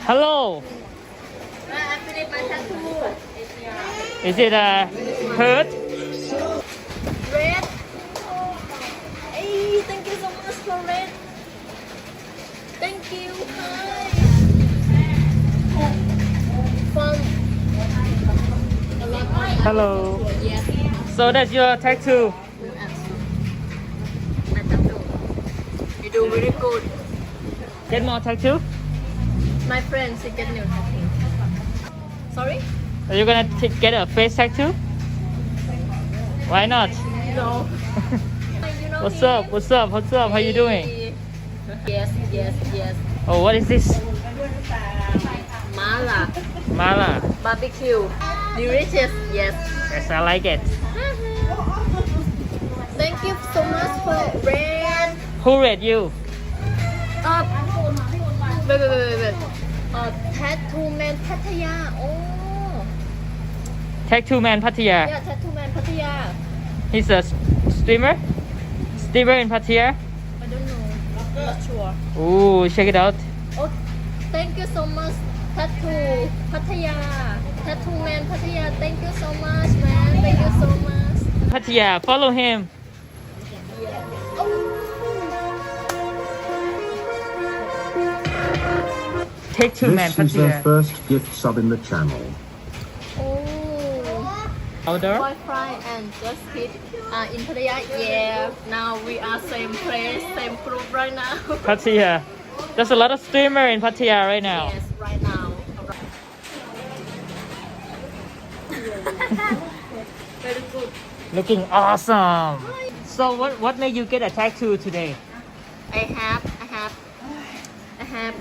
Hello. I finished my tattoo. Is it hurt? Red. Hey, thank you so much for red. Thank you. Hi. From Hello. yes. So that's your tattoo. My tattoo. You do very good. Get more tattoo? My friend, she get new tattoo. Sorry? Are you gonna get a face tattoo? Why not? No. You know What's him? up? What's up? What's up? How you doing? Yes, yes, yes. Oh, what is this? Mala. Mala. Barbecue. Delicious. Yes. Yes, I like it. Thank you so much for red. Who read you? Wait. Tattoo man Pattaya. Oh. Tattoo Man Pattaya. Yeah, Tattoo man Pattaya. He's a streamer? Streamer in Pattaya? I don't know. Not sure. Ooh, check it out. Oh, thank you so much. Tattoo Pattaya. Tattoo man Pattaya. Thank you so much, man. Thank you so much. Pattaya, follow him. Tattoo Man This is their Pattaya. first gift sub in the channel. Oh. Outdoor? Boyfly and just hit in Pattaya. Yeah. Now we are same place, same group right now. Pattaya. There's a lot of streamer in Pattaya right now. Yes, right now. Very good. Looking awesome. So what made you get a tattoo today? I have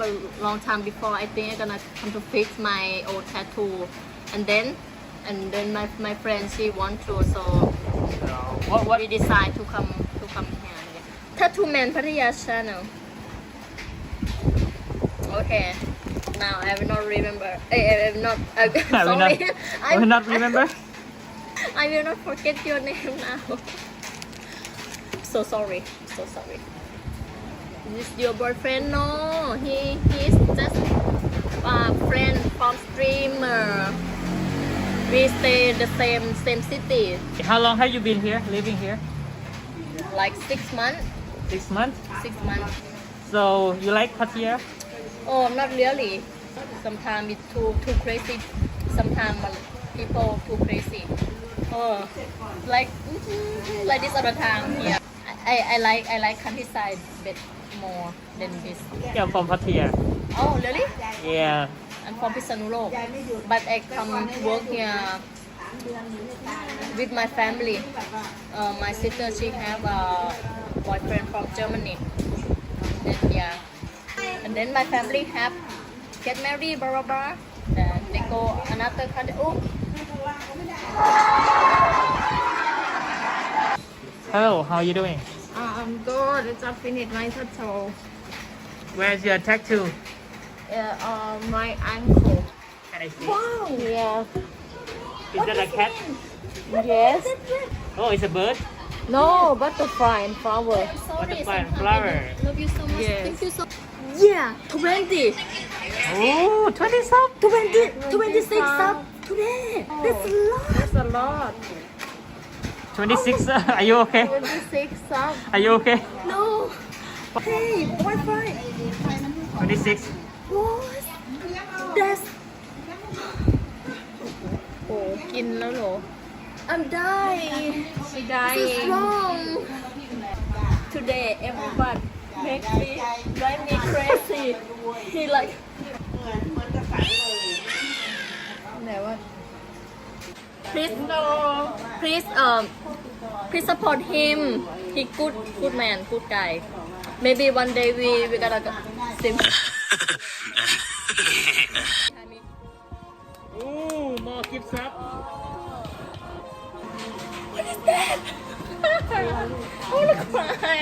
a long time before. I think I'm gonna come to fix my old tattoo, and then my friend she want to, so What we decide to come here. Yeah. Tattoo Man Pattaya channel. Okay. Now I will not remember. I will not. Sorry. I will not remember. I will not forget your name now. So sorry. Is this your boyfriend? No, he's just a friend from streamer. We stay in the same city, How long have you been here, living here? like 6 months. 6 months. 6 months. So you like Pattaya? Oh, not really. Sometimes it's too crazy. Sometimes people too crazy. Oh, like this all the time. Yeah, I like countryside a bit more than this. Yeah, I'm from Pattaya. Oh, really? Yeah. I'm from Pisanulok, but I come to work here with my family. My sister, she have a boyfriend from Germany. Then yeah, and then my family have get married, blah blah blah. Then they go another country. Oh, Hello, how are you doing? I'm good. I just finished my tattoo. Where's your tattoo? My ankle. Can I see? Wow. Yeah. Is that a cat? Yes. Oh, it's a bird. No, butterfly and flower. Butterfly and flower. Love you so much. Yes. Thank you so. Yeah, 20. Oh, 20 sub. 26 up today. That's a lot. That's a lot. 26. Are you okay? 26 up. Are you okay? No. Hey, boyfriend. 26. What? That's. โอ้กินแล้วเหรอ I'm dying. She This is dying. wrong. Today, everyone make me drive me crazy. He like. ไหนวะ Please please support him. He good man, good guy. Maybe one day we gonna go sim. Ooh, more gifts up. What is that? I wanna cry.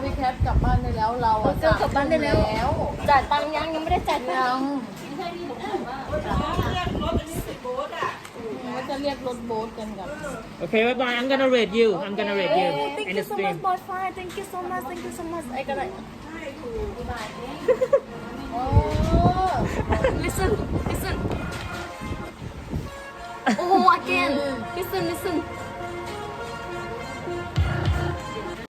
พี่แคทกลับบ้านได้แล้วเราอะ เจอกลับบ้านได้แล้ว จ่ายตังค์ยังไม่ได้จ่ายตังค์ ว่าจะเรียกรถโบ๊ทกันกับ Okay, bye bye. I'm gonna rate you. I'm gonna rate you Thank in you the so stream. much, boyfriend. Thank you so much. I gotta. โอ้ listen listen oh again listen